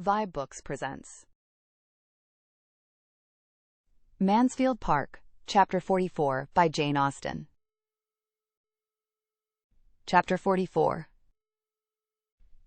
vibeBooks presents Mansfield Park, Chapter 44 by Jane Austen. Chapter 44.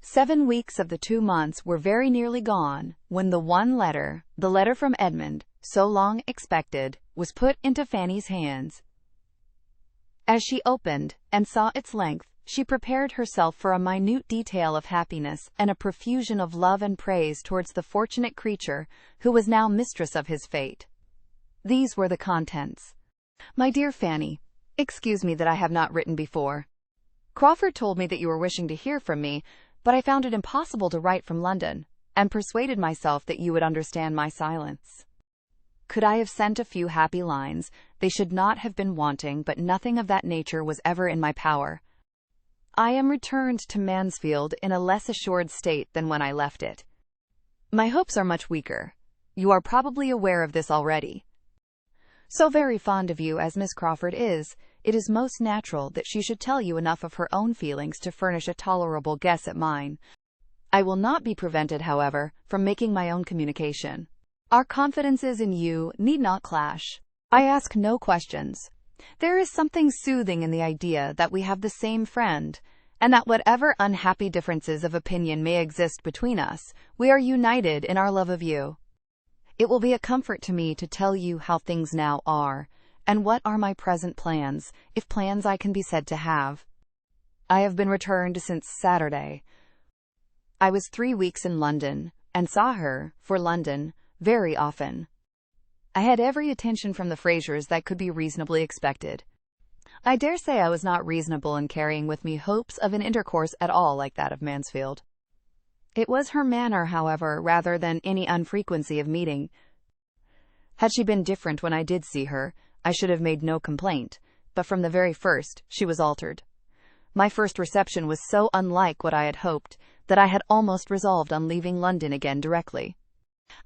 7 weeks of the 2 months were very nearly gone when the one letter, the letter from Edmund, so long expected, was put into Fanny's hands. As she opened and saw its length, she prepared herself for a minute detail of happiness and a profusion of love and praise towards the fortunate creature who was now mistress of his fate. These were the contents. My dear Fanny, excuse me that I have not written before. Crawford told me that you were wishing to hear from me, but I found it impossible to write from London, and persuaded myself that you would understand my silence. Could I have sent a few happy lines, they should not have been wanting, but nothing of that nature was ever in my power. I am returned to Mansfield in a less assured state than when I left it. My hopes are much weaker. You are probably aware of this already. So very fond of you as Miss Crawford is, it is most natural that she should tell you enough of her own feelings to furnish a tolerable guess at mine. I will not be prevented, however, from making my own communication. Our confidences in you need not clash. I ask no questions. There is something soothing in the idea that we have the same friend, and that whatever unhappy differences of opinion may exist between us, we are united in our love of you. It will be a comfort to me to tell you how things now are, and what are my present plans, if plans I can be said to have. I have been returned since Saturday. I was 3 weeks in London, and saw her, for London, very often. I had every attention from the Frasers that could be reasonably expected. I dare say I was not reasonable in carrying with me hopes of an intercourse at all like that of Mansfield. It was her manner, however, rather than any unfrequency of meeting. Had she been different when I did see her, I should have made no complaint, but from the very first she was altered. My first reception was so unlike what I had hoped that I had almost resolved on leaving London again directly.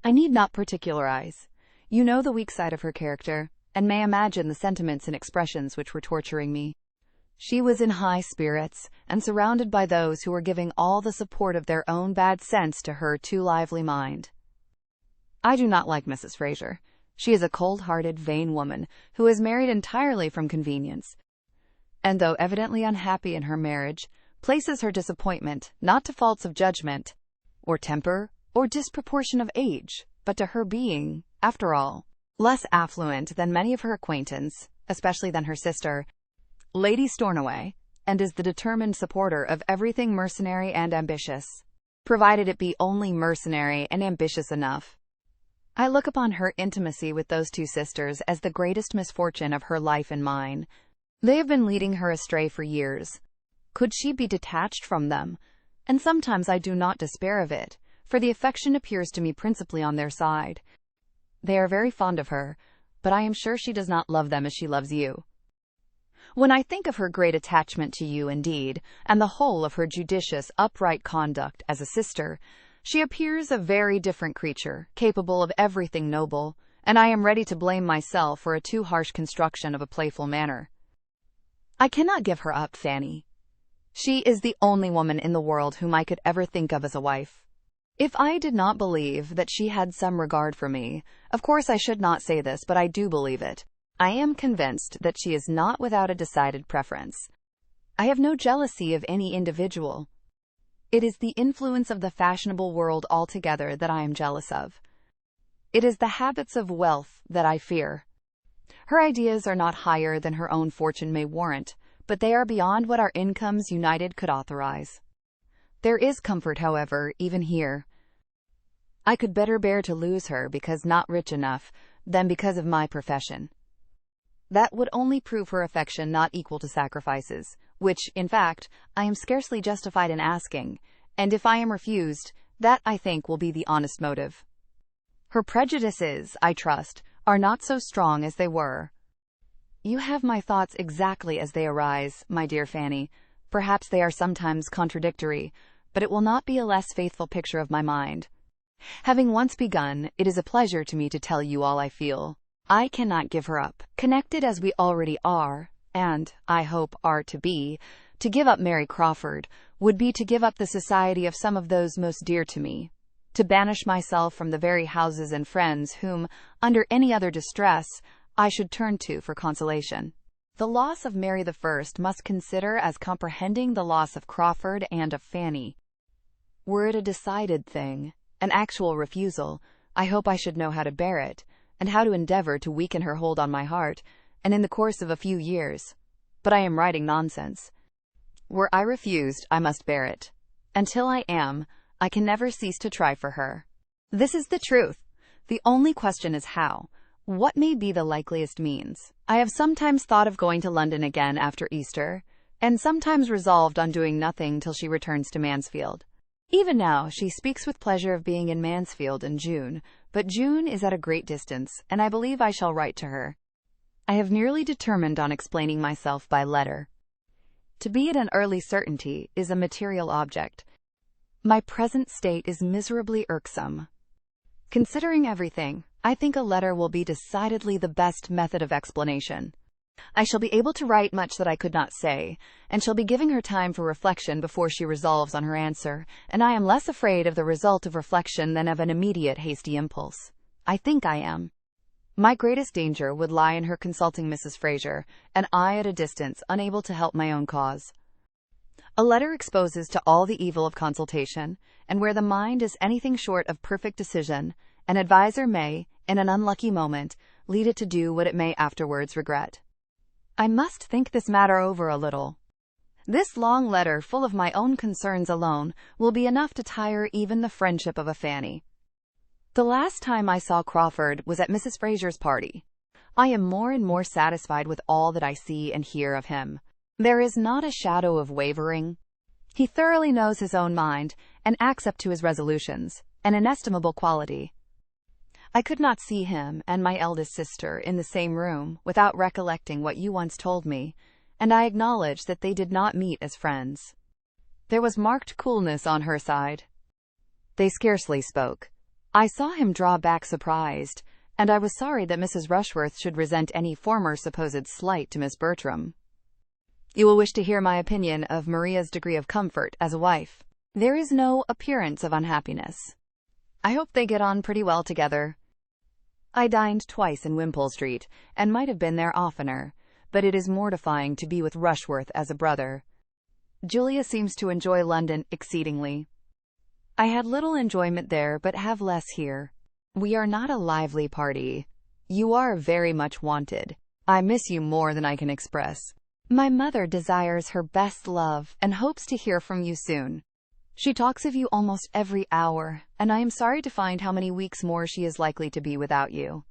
I need not particularize. You know the weak side of her character, and may imagine the sentiments and expressions which were torturing me. She was in high spirits, and surrounded by those who were giving all the support of their own bad sense to her too lively mind. I do not like Mrs. Fraser. She is a cold-hearted, vain woman, who is married entirely from convenience, and though evidently unhappy in her marriage, places her disappointment not to faults of judgment, or temper, or disproportion of age, but to her being, after all, less affluent than many of her acquaintance, especially than her sister, Lady Stornoway, and is the determined supporter of everything mercenary and ambitious, provided it be only mercenary and ambitious enough. I look upon her intimacy with those two sisters as the greatest misfortune of her life and mine. They have been leading her astray for years. Could she be detached from them? And sometimes I do not despair of it, for the affection appears to me principally on their side. They are very fond of her, but I am sure she does not love them as she loves you. When I think of her great attachment to you indeed, and the whole of her judicious, upright conduct as a sister, she appears a very different creature, capable of everything noble, and I am ready to blame myself for a too harsh construction of a playful manner. I cannot give her up, Fanny. She is the only woman in the world whom I could ever think of as a wife. If I did not believe that she had some regard for me, of course I should not say this, but I do believe it. I am convinced that she is not without a decided preference. I have no jealousy of any individual. It is the influence of the fashionable world altogether that I am jealous of. It is the habits of wealth that I fear. Her ideas are not higher than her own fortune may warrant, but they are beyond what our incomes united could authorize. There is comfort, however, even here. I could better bear to lose her because not rich enough, than because of my profession. That would only prove her affection not equal to sacrifices, which, in fact, I am scarcely justified in asking, and if I am refused, that, I think, will be the honest motive. Her prejudices, I trust, are not so strong as they were. You have my thoughts exactly as they arise, my dear Fanny. Perhaps they are sometimes contradictory, but it will not be a less faithful picture of my mind. Having once begun, it is a pleasure to me to tell you all I feel. I cannot give her up, connected as we already are, and, I hope, are to be. To give up Mary Crawford would be to give up the society of some of those most dear to me. to banish myself from the very houses and friends whom, under any other distress, I should turn to for consolation. The loss of Mary I must consider as comprehending the loss of Crawford and of Fanny. Were it a decided thing, an actual refusal, I hope I should know how to bear it, and how to endeavor to weaken her hold on my heart, and in the course of a few years. But I am writing nonsense. Were I refused, I must bear it. Until I am, I can never cease to try for her. This is the truth. The only question is how. What may be the likeliest means? I have sometimes thought of going to London again after Easter, and sometimes resolved on doing nothing till she returns to Mansfield. Even now, she speaks with pleasure of being in Mansfield in June, but June is at a great distance, and I believe I shall write to her. I have nearly determined on explaining myself by letter. To be at an early certainty is a material object. My present state is miserably irksome. Considering everything, I think a letter will be decidedly the best method of explanation. I shall be able to write much that I could not say, and shall be giving her time for reflection before she resolves on her answer, and I am less afraid of the result of reflection than of an immediate hasty impulse. I think I am. My greatest danger would lie in her consulting Mrs. Fraser, and I at a distance, unable to help my own cause. A letter exposes to all the evil of consultation, and where the mind is anything short of perfect decision, an adviser may, in an unlucky moment, lead it to do what it may afterwards regret. I must think this matter over a little. This long letter, full of my own concerns alone, will be enough to tire even the friendship of a Fanny. The last time I saw Crawford was at Mrs. Fraser's party. I am more and more satisfied with all that I see and hear of him. There is not a shadow of wavering. He thoroughly knows his own mind, and acts up to his resolutions, an inestimable quality. I could not see him and my eldest sister in the same room without recollecting what you once told me, and I acknowledge that they did not meet as friends. There was marked coolness on her side. They scarcely spoke. I saw him draw back surprised, and I was sorry that Mrs. Rushworth should resent any former supposed slight to Miss Bertram. You will wish to hear my opinion of Maria's degree of comfort as a wife. There is no appearance of unhappiness. I hope they get on pretty well together. I dined twice in Wimpole Street, and might have been there oftener, but it is mortifying to be with Rushworth as a brother. Julia seems to enjoy London exceedingly. I had little enjoyment there, but have less here. We are not a lively party. You are very much wanted. I miss you more than I can express. My mother desires her best love, and hopes to hear from you soon. She talks of you almost every hour, and I am sorry to find how many weeks more she is likely to be without you.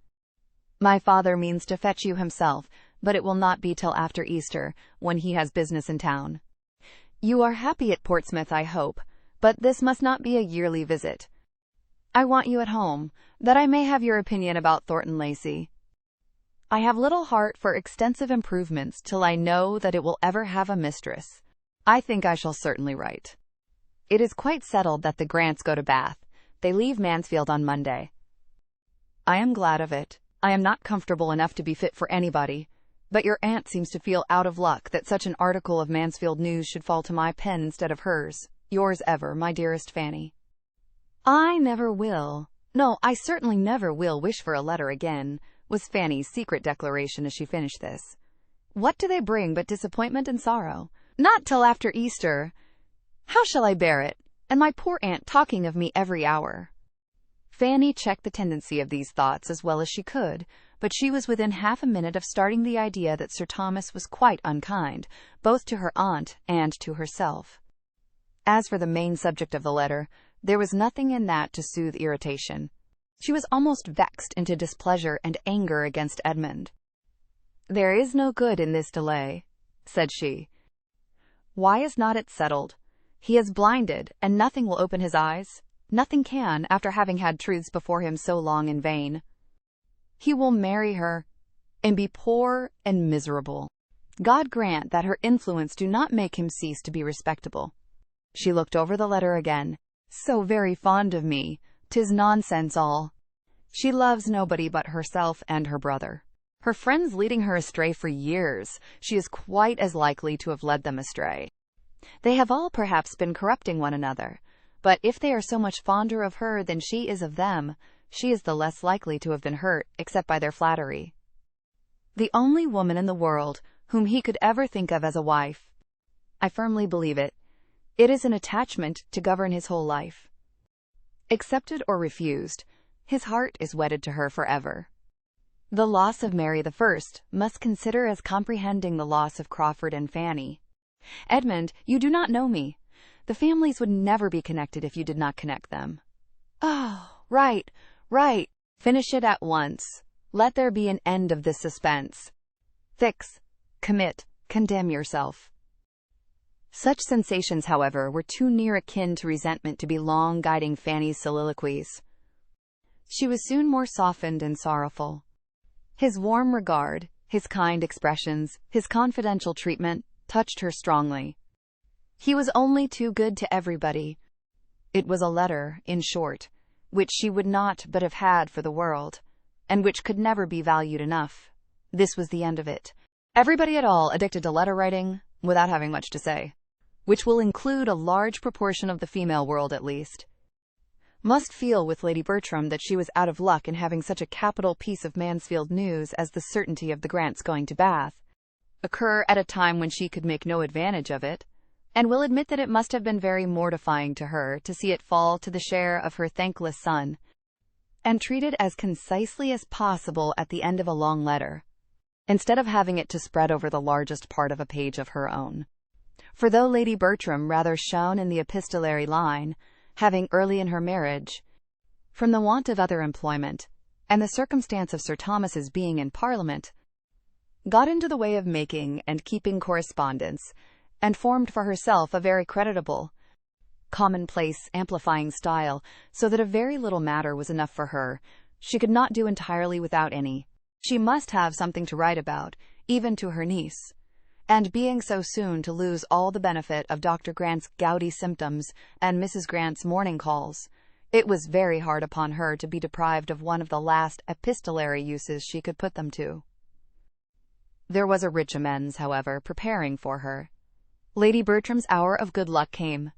My father means to fetch you himself, but it will not be till after Easter, when he has business in town. You are happy at Portsmouth, I hope, but this must not be a yearly visit. I want you at home, that I may have your opinion about Thornton Lacey. I have little heart for extensive improvements till I know that it will ever have a mistress. I think I shall certainly write. It is quite settled that the Grants go to Bath. They leave Mansfield on Monday. I am glad of it. I am not comfortable enough to be fit for anybody, but your aunt seems to feel out of luck that such an article of Mansfield news should fall to my pen instead of hers. Yours ever, my dearest Fanny. I never will. No, I certainly never will wish for a letter again, was Fanny's secret declaration as she finished this. What do they bring but disappointment and sorrow? Not till after Easter. How shall I bear it? And my poor aunt talking of me every hour. Fanny checked the tendency of these thoughts as well as she could, but she was within half a minute of starting the idea that Sir Thomas was quite unkind, both to her aunt and to herself. As for the main subject of the letter, there was nothing in that to soothe irritation. She was almost vexed into displeasure and anger against Edmund. There is no good in this delay, said she. Why is not it settled? He is blinded, and nothing will open his eyes. Nothing can, after having had truths before him so long in vain. He will marry her, and be poor and miserable. God grant that her influence do not make him cease to be respectable. She looked over the letter again. So very fond of me. 'Tis nonsense all. She loves nobody but herself and her brother. Her friends leading her astray for years, she is quite as likely to have led them astray. They have all perhaps been corrupting one another, but if they are so much fonder of her than she is of them, she is the less likely to have been hurt, except by their flattery. The only woman in the world whom he could ever think of as a wife. I firmly believe it. It is an attachment to govern his whole life. Accepted or refused, his heart is wedded to her forever. The loss of Mary I must consider as comprehending the loss of Crawford and Fanny. Edmund, you do not know me. The families would never be connected if you did not connect them. Oh, right. Finish it at once. Let there be an end of this suspense. Fix, commit, condemn yourself. Such sensations, however, were too near akin to resentment to be long guiding Fanny's soliloquies. She was soon more softened and sorrowful. His warm regard, his kind expressions, his confidential treatment, touched her strongly. He was only too good to everybody. It was a letter, in short, which she would not but have had for the world, and which could never be valued enough. This was the end of it. Everybody at all addicted to letter writing, without having much to say, which will include a large proportion of the female world at least, must feel with Lady Bertram that she was out of luck in having such a capital piece of Mansfield news as the certainty of the Grants going to Bath occur at a time when she could make no advantage of it, and will admit that it must have been very mortifying to her to see it fall to the share of her thankless son, and treated as concisely as possible at the end of a long letter, instead of having it to spread over the largest part of a page of her own. For though Lady Bertram rather shone in the epistolary line, having early in her marriage, from the want of other employment, and the circumstance of Sir Thomas's being in Parliament, got into the way of making and keeping correspondence, and formed for herself a very creditable, commonplace, amplifying style, so that a very little matter was enough for her. She could not do entirely without any. She must have something to write about, even to her niece. And being so soon to lose all the benefit of Dr. Grant's gouty symptoms and Mrs. Grant's morning calls, it was very hard upon her to be deprived of one of the last epistolary uses she could put them to. There was a rich amends, however, preparing for her. Lady Bertram's hour of good luck came.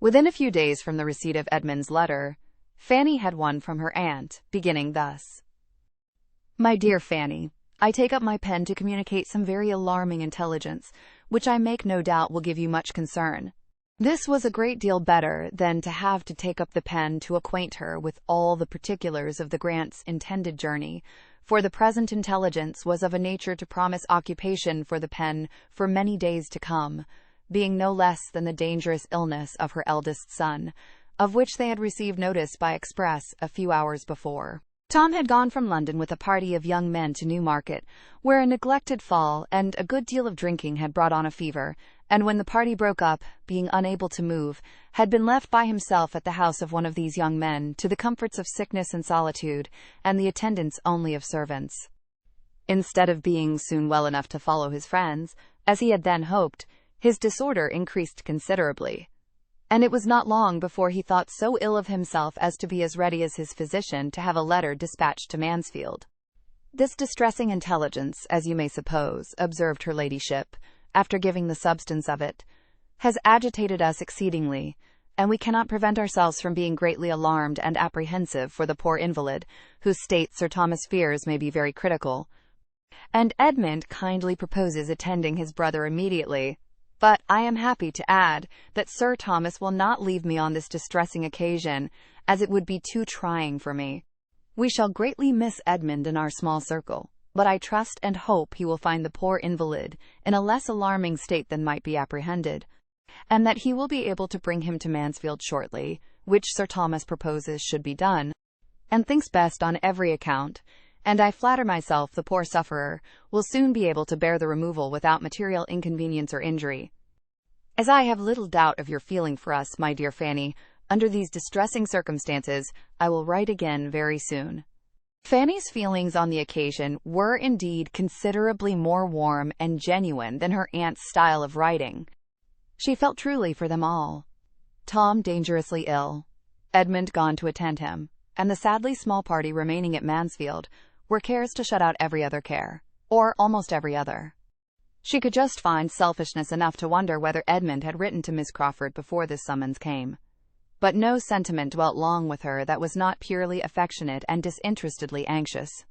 Within a few days from the receipt of Edmund's letter, Fanny had one from her aunt, beginning thus: My dear Fanny, I take up my pen to communicate some very alarming intelligence, which I make no doubt will give you much concern. This was a great deal better than to have to take up the pen to acquaint her with all the particulars of the Grants' intended journey, for the present intelligence was of a nature to promise occupation for the pen for many days to come, being no less than the dangerous illness of her eldest son, of which they had received notice by express a few hours before. Tom had gone from London with a party of young men to Newmarket, where a neglected fall and a good deal of drinking had brought on a fever, and when the party broke up, being unable to move, had been left by himself at the house of one of these young men, to the comforts of sickness and solitude, and the attendance only of servants. Instead of being soon well enough to follow his friends, as he had then hoped, his disorder increased considerably, and it was not long before he thought so ill of himself as to be as ready as his physician to have a letter dispatched to Mansfield. This distressing intelligence, as you may suppose, observed her ladyship, after giving the substance of it, has agitated us exceedingly, and we cannot prevent ourselves from being greatly alarmed and apprehensive for the poor invalid, whose state Sir Thomas fears may be very critical, and Edmund kindly proposes attending his brother immediately. But I am happy to add that Sir Thomas will not leave me on this distressing occasion, as it would be too trying for me. We shall greatly miss Edmund in our small circle, but I trust and hope he will find the poor invalid in a less alarming state than might be apprehended, and that he will be able to bring him to Mansfield shortly, which Sir Thomas proposes should be done, and thinks best on every account, and I flatter myself the poor sufferer will soon be able to bear the removal without material inconvenience or injury. As I have little doubt of your feeling for us, my dear Fanny, under these distressing circumstances, I will write again very soon. Fanny's feelings on the occasion were indeed considerably more warm and genuine than her aunt's style of writing. She felt truly for them all. Tom dangerously ill, Edmund gone to attend him, and the sadly small party remaining at Mansfield, were cares to shut out every other care, or almost every other. She could just find selfishness enough to wonder whether Edmund had written to Miss Crawford before this summons came. But no sentiment dwelt long with her that was not purely affectionate and disinterestedly anxious.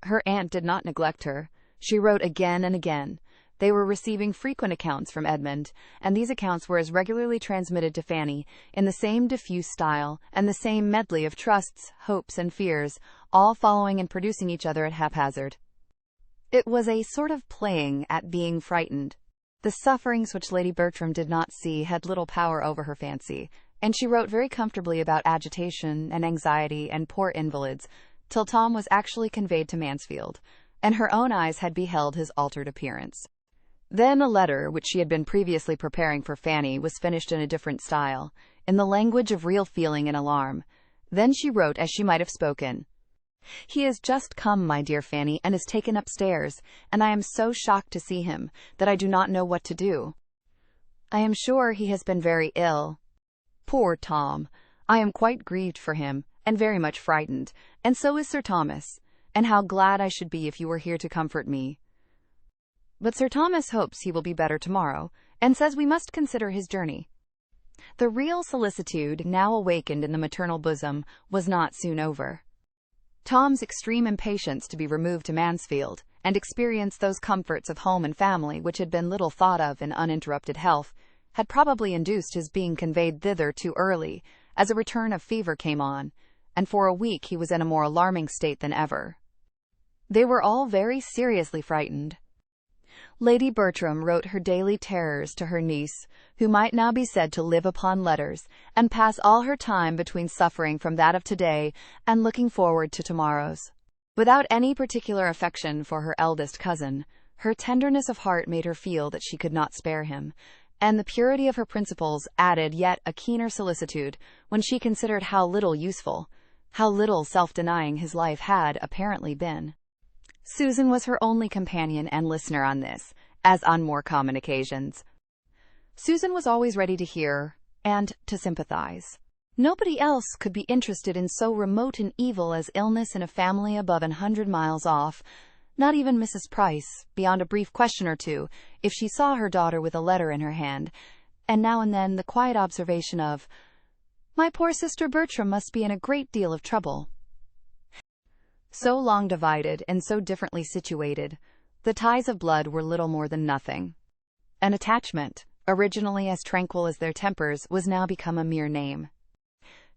Her aunt did not neglect her. She wrote again and again. They were receiving frequent accounts from Edmund, and these accounts were as regularly transmitted to Fanny, in the same diffuse style, and the same medley of trusts, hopes, and fears, all following and producing each other at haphazard. It was a sort of playing at being frightened. The sufferings which Lady Bertram did not see had little power over her fancy, and she wrote very comfortably about agitation and anxiety and poor invalids, till Tom was actually conveyed to Mansfield, and her own eyes had beheld his altered appearance. Then a letter, which she had been previously preparing for Fanny, was finished in a different style, in the language of real feeling and alarm. Then she wrote as she might have spoken. "He is just come, my dear Fanny, and is taken upstairs, and I am so shocked to see him, that I do not know what to do. I am sure he has been very ill. Poor Tom! I am quite grieved for him, and very much frightened, and so is Sir Thomas, and how glad I should be if you were here to comfort me. But Sir Thomas hopes he will be better tomorrow, and says we must consider his journey." The real solicitude, now awakened in the maternal bosom, was not soon over. Tom's extreme impatience to be removed to Mansfield, and experience those comforts of home and family which had been little thought of in uninterrupted health, had probably induced his being conveyed thither too early, as a return of fever came on, and for a week he was in a more alarming state than ever. They were all very seriously frightened. Lady Bertram wrote her daily terrors to her niece, who might now be said to live upon letters, and pass all her time between suffering from that of today and looking forward to tomorrow's. Without any particular affection for her eldest cousin, her tenderness of heart made her feel that she could not spare him, and the purity of her principles added yet a keener solicitude when she considered how little useful, how little self-denying his life had apparently been. Susan was her only companion and listener on this, as on more common occasions. Susan was always ready to hear and to sympathize. Nobody else could be interested in so remote an evil as illness in a family above 100 miles off, not even Mrs. Price, beyond a brief question or two, if she saw her daughter with a letter in her hand, and now and then the quiet observation of, "My poor sister Bertram must be in a great deal of trouble." So long divided and so differently situated, the ties of blood were little more than nothing. An attachment, originally as tranquil as their tempers, was now become a mere name.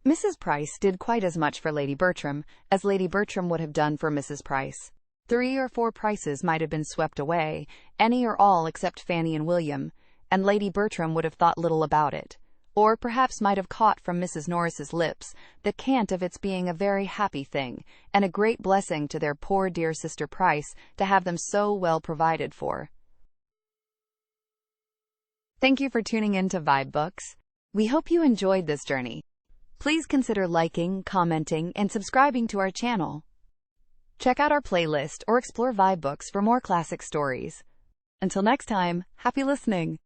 Mrs. Price did quite as much for Lady Bertram as Lady Bertram would have done for Mrs. Price. 3 or 4 Prices might have been swept away, any or all except Fanny and William, and Lady Bertram would have thought little about it, or perhaps might have caught from Mrs. Norris's lips the cant of its being a very happy thing, and a great blessing to their poor dear sister Price to have them so well provided for. Thank you for tuning in to vibeBooks. We hope you enjoyed this journey. Please consider liking, commenting, and subscribing to our channel. Check out our playlist or explore vibeBooks for more classic stories. Until next time, happy listening!